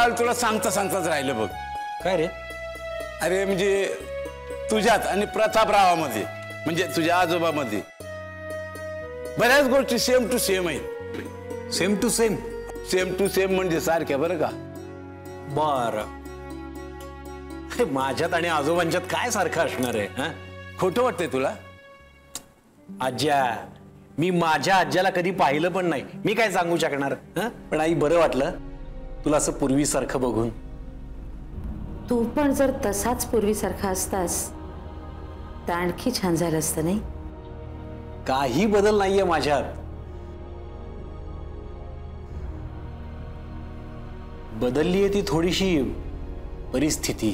बाळ तुला सांगताच राहिलं बघ. काय रे? अरे म्हणजे तुझ्यात आणि प्रतापरावामध्ये म्हणजे तुझ्या आजोबामध्ये बऱ्याच गोष्टी सेम टू सेम आहेत. Same to same? Same to same म्हणजे सारख्या बरं का. बर, माझ्यात आणि आजोबांच्यात काय सारखं असणार आहे? खोटं वाटतंय तुला? आज्या, मी माझ्या आज्याला कधी पाहिलं पण नाही, मी काय सांगू शकणार? पण आई बरं वाटलं तुला असं पूर्वीसारखं बघून. तू पण जर तसाच पूर्वीसारखा असतास तर आणखी छान झालं असतं नाही? काही बदल नाहीये माझ्यात. बदललीये ती थोडीशी परिस्थिती.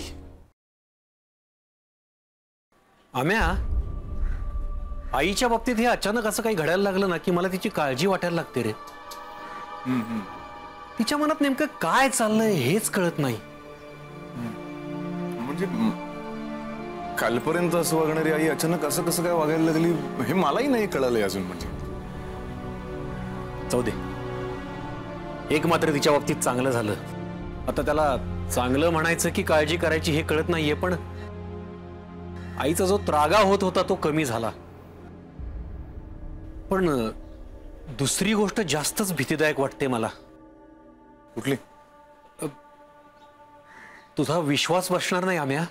आम्या, आईच्या बाबतीत हे अचानक असं काही घडायला लागलं ना की मला तिची काळजी वाटायला लागते रे. तिच्या मनात नेमकं काय चाललंय हेच कळत नाही. म्हणजे कालपर्यंत असं वागणारी आई अचानक असं कसं काय वागायला लागली हे मलाही नाही कळालंय अजून. म्हणजे जाऊ दे, एक मात्र तिच्या बाबतीत चांगलं झालं. आता त्याला चांगलं म्हणायचं की काळजी करायची हे कळत नाहीये, पण आईचा जो त्रागा होत होता तो कमी झाला. पण दुसरी गोष्ट जास्तच भीतीदायक वाटते मला. कुठली? तुझा विश्वास बसणार नाही आम्या,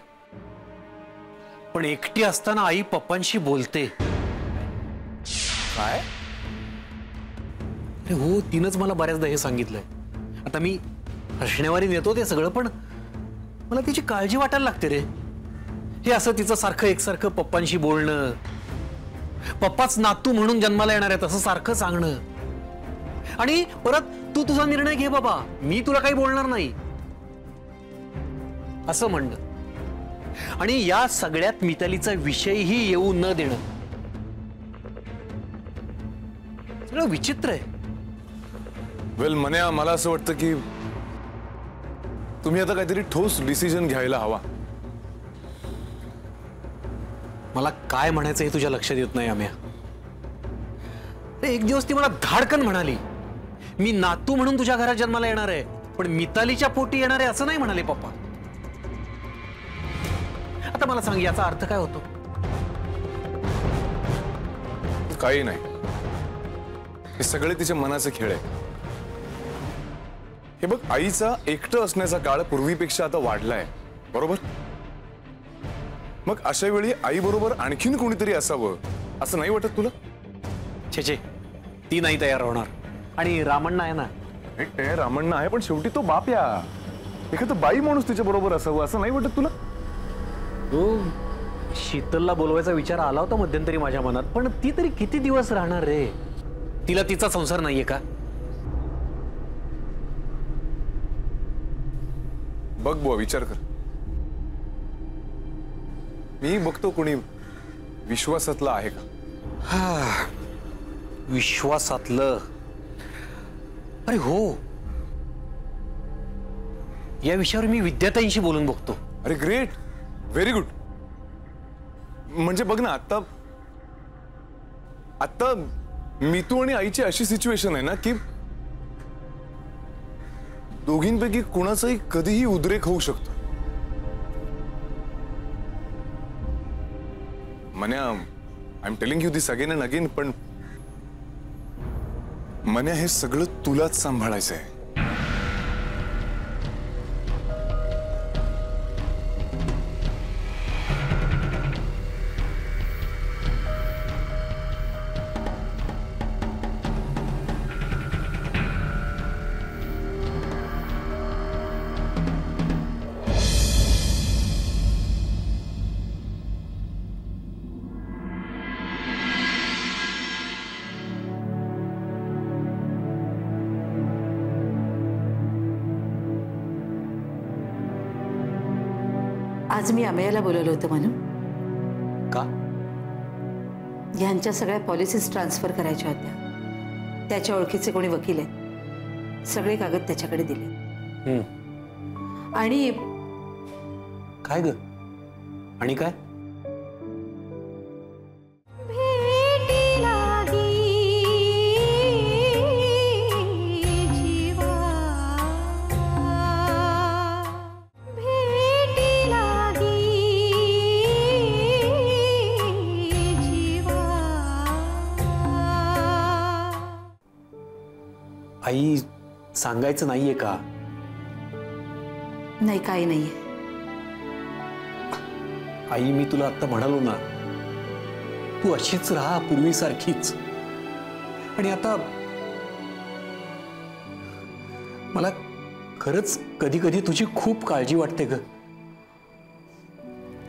पण एकटी असताना आई पप्पांशी बोलते. काय? अरे हो, तिनंच मला बऱ्याचदा हे सांगितलंय. आता मी हसण्यावारी नेतो ते सगळं, पण मला तिची काळजी वाटायला लागते रे. हे असं तिचं सारखं एकसारखं पप्पांशी बोलणं, पप्पाच नातू म्हणून जन्माला येणार आहे तसं सारखं सांगणं, आणि परत तू तुझा निर्णय घे बाबा, मी तुला काही बोलणार नाही असं म्हणणं. आणि या सगळ्यात मितालीचा विषयही येऊ न देणं सगळं विचित्र आहे. वेल मन्या, मला असं वाटतं की तुम्ही आता काहीतरी ठोस डिसिजन घ्यायला हवा. मला काय म्हणायचं हे तुझ्या लक्षात येत नाही आम्या. एक दिवस ती मला धाडकन म्हणाली, मी नातू म्हणून तुझ्या घरात जन्माला येणार आहे, पण मितालीच्या पोटी येणार आहे असं नाही म्हणाले पप्पा. आता मला सांग, याचा अर्थ काय होतो? काही नाही, हे सगळे तिच्या मनाचे खेळ आहे. हे बघ, आईचा एकटं असण्याचा काळ पूर्वीपेक्षा आता वाढलाय, बरोबर? मग अशा वेळी आई बरोबर आणखीन कोणीतरी असावं असं नाही वाटत तुला? छे, ती नाही तयार होणार. आणि रामण्णा आहे ना? रामण्णा आहे, पण शेवटी तो बाप या. एखादं बाई माणूस तिच्या बरोबर असावं असं नाही वाटत तुला? हो, शीतलला बोलवायचा विचार आला होता मध्यंतरी माझ्या मनात, पण ती तरी किती दिवस राहणार रे? तिला तिचा संसार नाहीये का? बघ बुवा, विचार कर. मी बघतो कोणी विश्वासातला आहे का? विश्वासातलं? अरे हो, या विषयावर मी विद्याताईंशी बोलून बघतो. अरे ग्रेट, व्हेरी गुड. म्हणजे बघ ना, आता मीतू आणि आईची अशी सिच्युएशन आहे ना की दोघींपैकी कुणाचाही कधीही उद्रेक होऊ शकतो. Manya, I am telling you this again and again, पण मन्या, हे सगळं तुलाच सांभाळायचं आहे. आज मी अमेयाला बोलवलं होतं म्हणून. का? ह्यांच्या सगळ्या पॉलिसीज ट्रान्सफर करायच्या होत्या. त्याच्या ओळखीचे कोणी वकील आहेत, सगळे कागद त्याच्याकडे दिले. आणि काय ग? आणि काय? आई सांगायचं नाहीये का? नाही, काही नाहीये. आई मी तुला आता म्हणालो ना, तू अशीच राहा पूर्वीसारखीच. आणि आता मला खरंच कधी कधी तुझी खूप काळजी वाटते ग.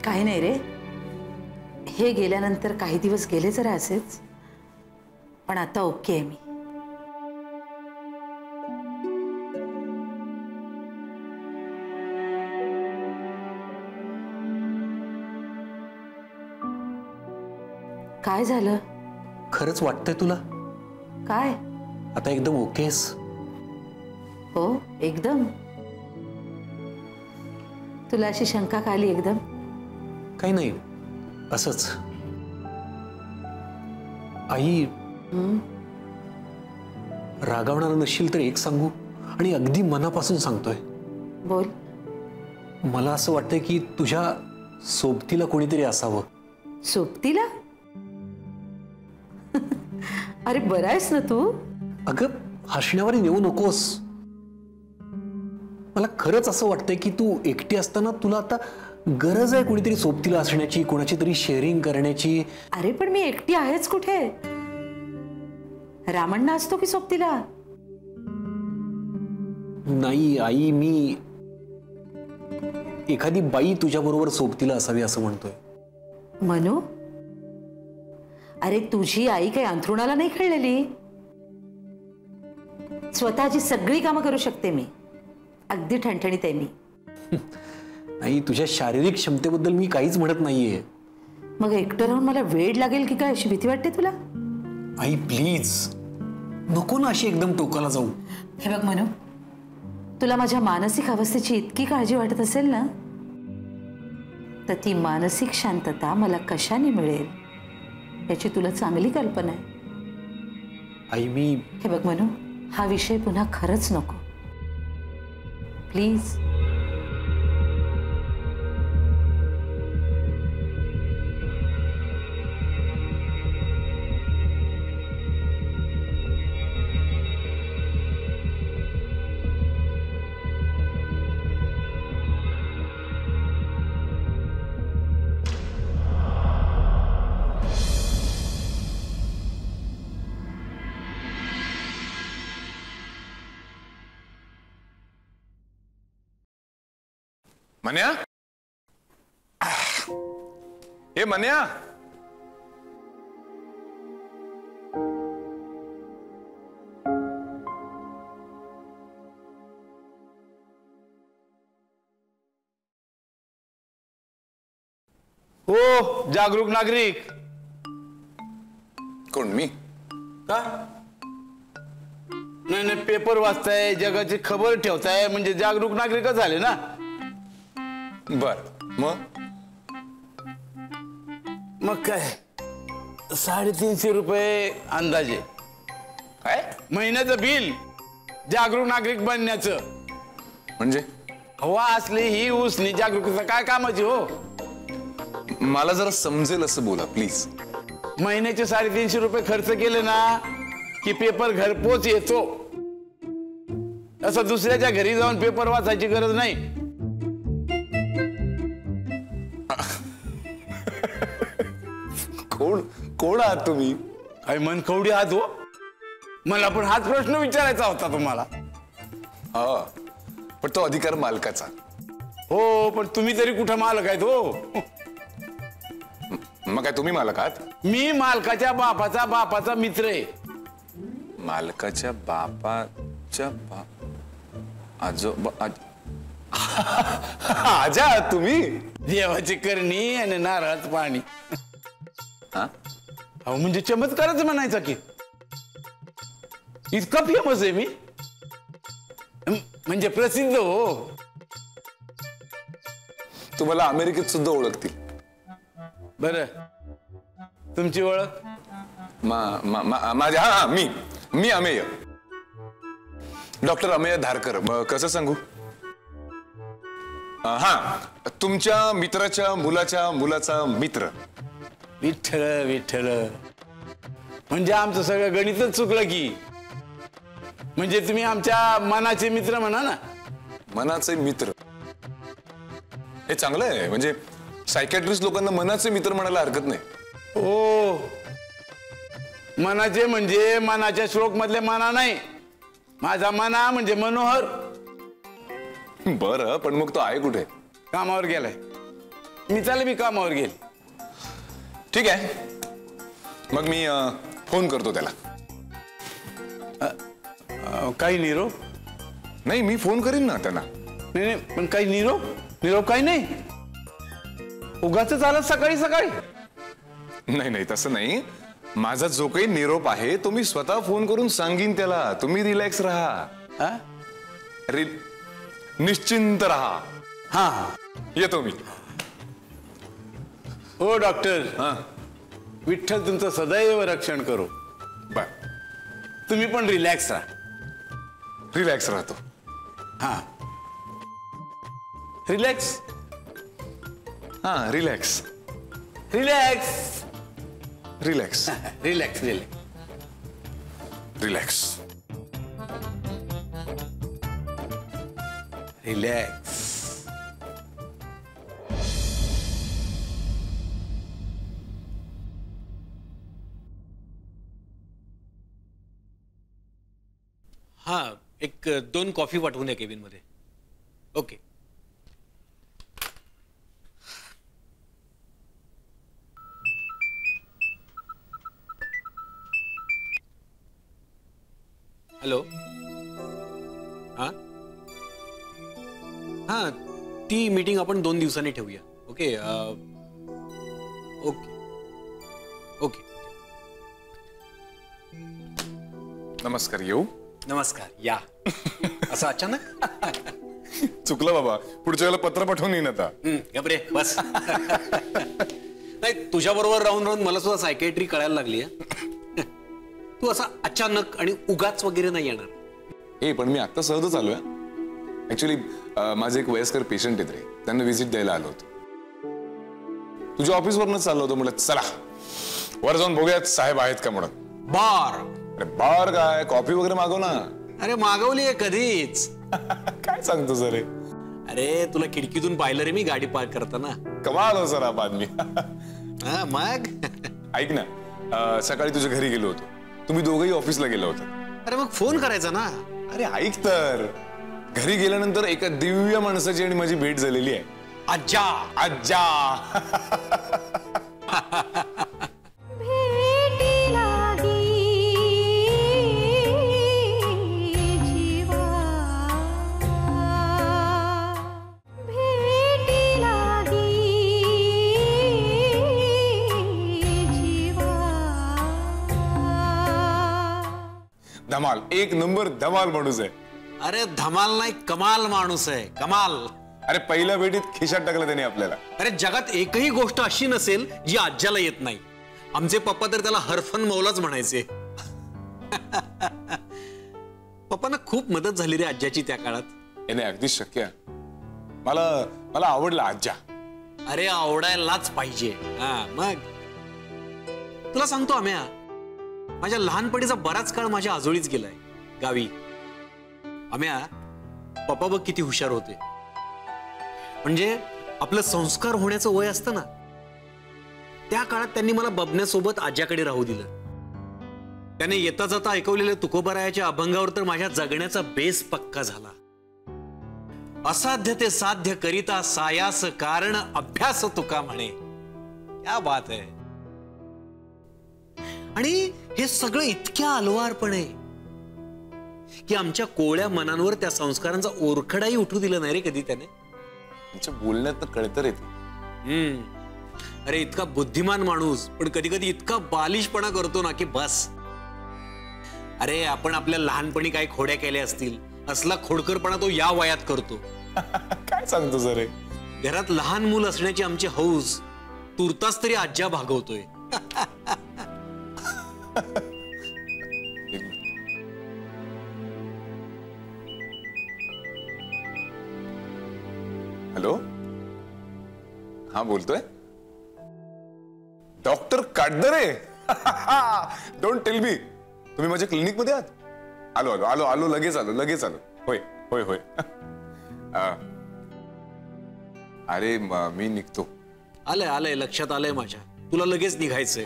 काही नाही रे, हे गेल्यानंतर काही दिवस गेले जरा असेच, पण आता ओके आहे मी. काय झालं? खरंच वाटतंय तुला काय? आता एकदम ओकेस? हो, एकदम. तुला अशी शंका का आली एकदम? काही नाही, असंच. आई रागावणार नसशील तर एक सांगू, आणि अगदी मनापासून सांगतोय. बोल. मला असं वाटतंय की तुझ्या सोबतीला कोणीतरी असावं. सोबतीला? अरे बरा आहेस ना तू? अगं हसण्यावर येऊ नकोस. मला खरंच असं वाटतंय की तू एकटी असताना तुला आता गरज आहे कोणीतरी सोबतीला असण्याची, कोणाची तरी शेअरिंग करण्याची. अरे पण मी एकटी आहेच कुठे? रामण्णा असतो की सोबतीला? नाही आई, मी एखादी बाई तुझ्या बरोबर सोबतीला असावी असं म्हणतोय. मनू, अरे तुझी आई काही अंथरुणाला नाही खेळलेली. स्वतःची सगळी कामं करू शकते मी. अगदी ठणठणीत आहे मी. नाही, तुझ्या शारीरिक क्षमतेबद्दल मी काहीच म्हणत नाहीये. मग एकटं राहून मला वेळ लागेल की काय अशी भीती वाटते तुला? आई प्लीज, नको ना अशी एकदम टोकाला जाऊ. हे बघ मनू, तुला माझ्या मानसिक अवस्थेची इतकी काळजी वाटत असेल ना, तर ती मानसिक शांतता मला कशाने मिळेल याची तुला चांगली कल्पना आहे. आई मी हे बघ मनू, हा विषय पुन्हा खरंच नको प्लीज. मन्या, हे मन्या, हो जागरूक नागरिक. कोण? मी? का? नाही नाही, पेपर वाचताय, जगाची खबर ठेवताय, म्हणजे जागरूक नागरिकच झाले ना. बर, मग काय 350 रुपये अंदाजे काय महिन्याचं बिल जागरूक नागरिक बनण्याचं. म्हणजे? हवा असली ही उसनी जागरूकता काय कामाची हो? मला जरा समजेल असं बोला प्लीज. महिन्याचे 350 रुपये खर्च केले ना की पेपर घरपोच येतो. असं दुसऱ्याच्या घरी जाऊन पेपर वाचायची गरज नाही. कोण आहात तुम्ही? काय मनकवडी आहात हो? मला पण हाच प्रश्न विचारायचा होता तुम्हाला. हा, पण तो अधिकार मालकाचा. हो, पण तुम्ही तरी कुठं मालक आहेत हो? मग काय तुम्ही मालक आहात? मी मालकाच्या बापाचा मित्र आहे. मालकाच्या बापाच्या आजोबा आजा आहात तुम्ही? देवाची करणी आणि नारळाचं पाणी. हा, अहो म्हणजे चमत्कारच म्हणायचा की. इतका फेमस आहे मी, म्हणजे प्रसिद्ध हो. तुम्हाला अमेरिकेत सुद्धा ओळखतील. बर, तुमची ओळख? माझ्या हा मी अमेय, डॉक्टर अमेय धारकर. कसं सांगू? हा, तुमच्या मित्राच्या मुलाचा मित्र. विठ्ठल विठ्ठल, म्हणजे आमचं सगळं गणितच चुकलं की. म्हणजे तुम्ही आमच्या मनाचे मित्र म्हणा ना. मनाचे मित्र हे चांगलं आहे. म्हणजे सायकॅट्रिस्ट लोकांना मनाचे मित्र म्हणायला हरकत नाही. ओ, मनाचे म्हणजे मनाच्या श्लोक मधले मना नाही. माझा मना म्हणजे मनोहर. बरं, पण मग तो आहे कुठे? कामावर गेलाय. मी मी कामावर गेल. ठीक आहे, मग मी फोन करतो त्याला. काही निरोप नाही, मी फोन करीन ना त्यांना. नाही नाही, पण काही निरोप काही नाही. उगाच आला सकाळी सकाळी. नाही नाही, तसं नाही. माझा जो काही निरोप आहे तो मी स्वतः फोन करून सांगीन त्याला. तुम्ही रिलॅक्स राहा. हा निश्चिंत राहा. हा, येतो मी. हो डॉक्टर. हा, विठ्ठल तुमचं सदैव रक्षण करो. बर. तुम्ही पण रिलॅक्स राहा. रिलॅक्स राहतो. हा, रिलॅक्स हा, relax relax relax relax relax. Relax. Relax. हा, एक 2 कॉफी पाठवून द्या केबिन मध्ये. ओके. हॅलो. हा हा, ती मीटिंग आपण 2 दिवसांनी ठेवूया. ओके. Okay okay. नमस्कार. येऊ? नमस्कार. या. असं अचानक? चुकलं बाबा. पुढच्या वेळेला पत्र पाठवून येईन आता. घबरे बस. नाही, तुझ्या बरोबर राहून राहून मला सुद्धा सायकॅट्री कळायला लागली आहे. तू असा अचानक आणि उगाच वगैरे नाही येणार. पण मी आता सहजच आलोय. ऍक्च्युली माझे एक वयस्कर पेशंट आहेत रे, त्यांना व्हिजिट द्यायला आलो होतो. तुझ्या ऑफिसवरनच चाललो होतो. म्हटलं चला वर जाऊन बघूयात साहेब आहेत का म्हणून. बार. अरे बार काय, कॉफी वगैरे मागव ना. अरे मागवली आहे कधीच. काय सांगतो सर? अरे तुला खिडकीतून पाहिलं रे मी गाडी पार्क करताना. कमाल हो सर हा आदमी. हा मग. ऐक ना, सकाळी तुझ्या घरी गेलो होतो. तुम्ही दोघंही ऑफिसला गेलो होता. अरे मग फोन करायचा ना. अरे ऐक तर, घरी गेल्यानंतर एका दिव्य माणसाची आणि माझी भेट झालेली आहे. आज्जा. आज्जा. धमाल. एक नंबर धमाल माणूस आहे. अरे धमाल नाही, कमाल माणूस आहे. कमाल. अरे पहिल्या भेटीत खिशात टाकलं त्याने आपल्याला. अरे जगात एकही गोष्ट अशी नसेल जी आज्याला येत नाही. आमचे पप्पा तर त्याला हरफन मौलाच म्हणायचे. पप्पांना खूप मदत झाली रे आज्याची त्या काळात. हे नाही, अगदी शक्य आहे. मला आवडला आज्जा. अरे आवडायलाच पाहिजे. हा मग तुला सांगतो आम्या, माझ्या लहानपणीचा बराच काळ माझ्या आजोळीच गेलाय गावी. आम्या, पप्पा बघ किती हुशार होते. म्हणजे आपलं संस्कार होण्याचं वय असतं ना, त्या काळात त्यांनी मला बबण्यासोबत आज्याकडे राहू दिलं. त्याने येता जाता ऐकवलेल्या तुकोबारायाच्या अभंगावर तर माझ्या जगण्याचा बेस पक्का झाला. असाध्य ते साध्य करिता सायास कारण अभ्यास तुका म्हणे. क्या बात आहे. आणि हे सगळं इतक्या अलवारपणे की आमच्या कोवळ्या मनांवर त्या संस्कारांचा ओरखडाही उठू दिला नाही रे कधी त्याने. त्याच्या बोलण्यात कळतर येते. अरे इतका बुद्धिमान माणूस, पण कधी कधी इतका बालिशपणा करतो ना की बस. अरे आपण आपल्या लहानपणी काही खोड्या केल्या असतील, असला खोडकरपणा तो या वयात करतो. काय सांगतो सर? घरात लहान मूल असण्याची आमची हौस तुर्तास तरी आज्या भागवतोय. हॅलो. हा बोलतोय doctor Katdare. Don't tell me. तुम्ही माझ्या क्लिनिक मध्ये आहात? आलो आलो आलो आलो लगेच आलो. होय होय होय. अरे मी निघतो. आलंय लक्षात आलंय माझ्या. तुला लगेच निघायचंय.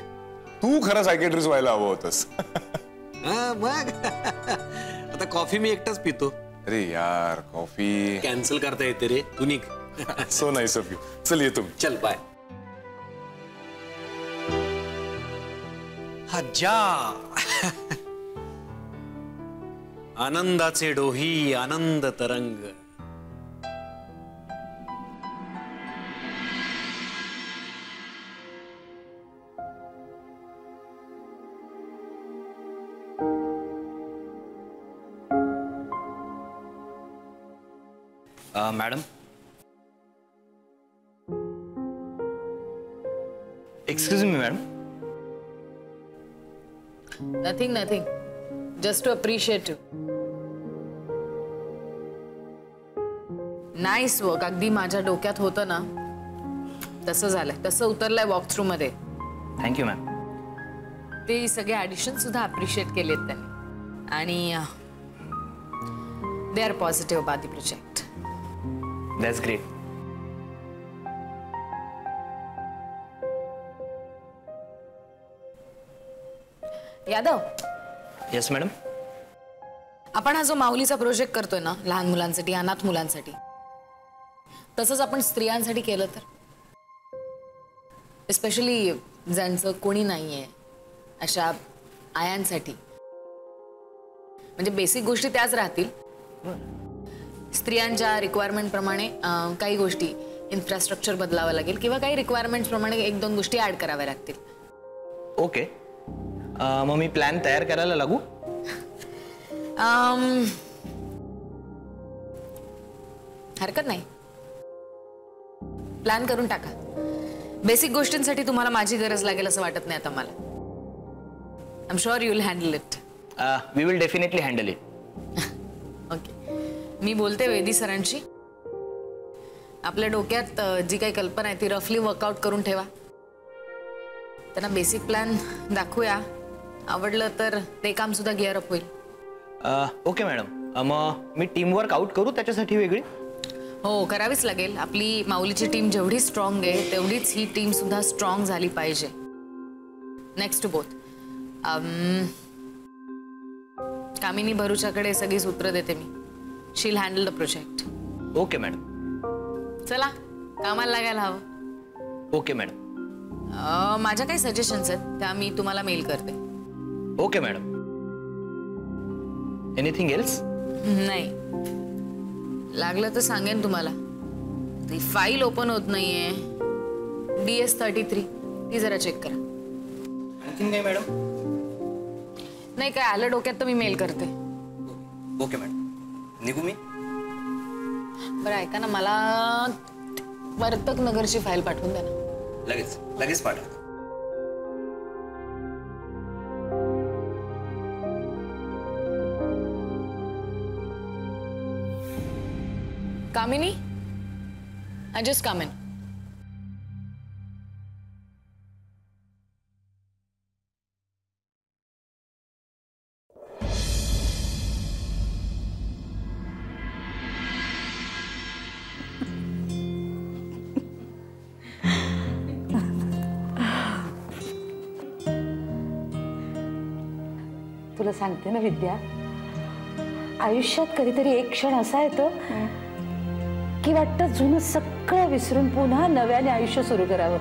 तू खरं सायकेट्रिस्ट व्हायला हवं होतस. मग आता कॉफी मी एकटाच पितो. अरे यार कॉफी कॅन्सल करता येते रे. तू निघ. So nice of you. चल येतो. चल बाय. हज्जा आनंदाचे डोही आनंद तरंग. Madam, excuse me madam. Nothing. Just to appreciate you. Nice work. अगदी माझ्या डोक्यात होतं ना तसं झालंय. तसं उतरलंय वॉक थ्रू मध्ये. Thank you ma'am. ते सगळे ऍडिशन सुद्धा अप्रिशिएट केलेत त्यांनी आणि they are positive about the project. That's great. Yadav. Yes madam. आपण हा जो माऊलीचा प्रोजेक्ट करतोय ना लहान मुलांसाठी अनाथ मुलांसाठी तसंच आपण स्त्रियांसाठी केलं तर एस्पेशली ज्यांचं कोणी नाहीये अशा आयांसाठी म्हणजे बेसिक गोष्टी त्याच राहतील. स्त्रियांच्या रिक्वायरमेंट प्रमाणे काही गोष्टी इन्फ्रास्ट्रक्चर बदलावं लागेल किंवा काही रिक्वायरमेंट प्रमाणे 1-2 गोष्टी ऍड कराव्या लागतील. ओके. मग मी प्लॅन तयार करायला लागू? हरकत नाही. प्लॅन करून टाका. बेसिक गोष्टींसाठी तुम्हाला माझी गरज लागेल असं वाटत नाही आता मला. I am sure you will handle it. We will definitely handle it. Okay. मी बोलते वेदी सरांशी. आपल्या डोक्यात जी काही कल्पना आहे ती रफली वर्कआउट करून ठेवा. त्यांना बेसिक प्लॅन दाखवूया. आवडलं तर ते काम सुद्धा गिअर अप होईल. Okay madam. मग मी टीम वर्क आउट करू त्याच्यासाठी वेगळी? हो करावीच लागेल. आपली माऊलीची टीम जेवढी स्ट्रॉंग आहे तेवढीच ही टीम सुद्धा स्ट्रॉंग झाली पाहिजे. Next to both. कामिनी भरूच्याकडे सगळी सूत्र देते मी. She will handle the project. Okay madam. चला कामाला लागायला हवं. Okay madam. माझ्या काही सजेशन्स आहेत त्या मी तुम्हाला मेल करते. Okay madam. Anything else? नाही. लागलं तर सांगेन तुम्हाला. ती फाईल ओपन होत नाहीये DS33 ती जरा चेक करा. आणखीन काय मॅडम? नाही काय आलं डोक्यात तर मी मेल करते. Okay madam. निघू मी? बरं ऐका ना मला वर्तक नगरची फाईल पाठवून द्या ना. लगेच पाठवतो. कामिनी I just come in. तुला सांगते ना विद्या, आयुष्यात कधीतरी एक क्षण असा येतो की वाटतं जुनं सगळं विसरून पुन्हा नव्याने आयुष्य सुरू करावं.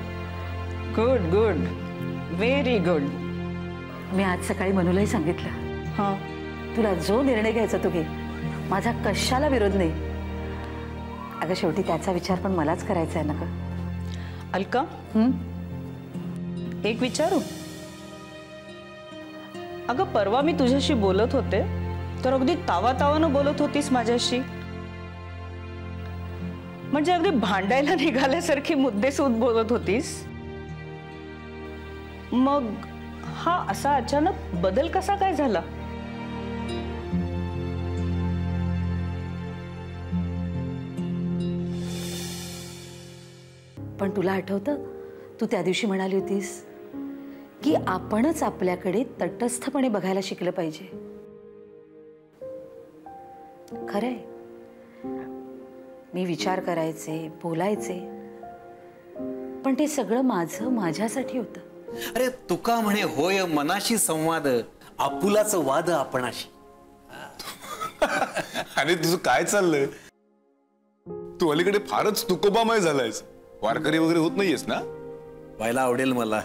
Good good, very good. मी आज सकाळी मनूलाही सांगितलं. हां, तुला जो निर्णय घ्यायचा तो घे, माझा कशाला विरोध नाही. अगं शेवटी त्याचा विचार पण मलाच करायचा आहे ना ग. अलका, एक विचारू? अगं परवा मी तुझ्याशी बोलत होते तर अगदी तावातावानं बोलत होतीस माझ्याशी. म्हणजे अगदी भांडायला निघाल्यासारखी मुद्देसूद बोलत होतीस. मग हा असा अचानक बदल कसा काय झाला? पण तुला आठवतं तू त्या दिवशी म्हणाली होतीस की आपणच आपल्याकडे तटस्थपणे बघायला शिकलं पाहिजे. खरंय, मी विचार करायचे, बोलायचे, पण ते सगळं माझं माझ्यासाठी होतं. अरे तुका म्हणे होय मनाशी संवाद, आपुलाचं वाद आपणाशी. आणि तुझं काय चाललंय? तू अलीकडे फारच तुकोबामय झालायस. वारकरी वगैरे होत नाहीयेस ना? व्हायला आवडेल मला.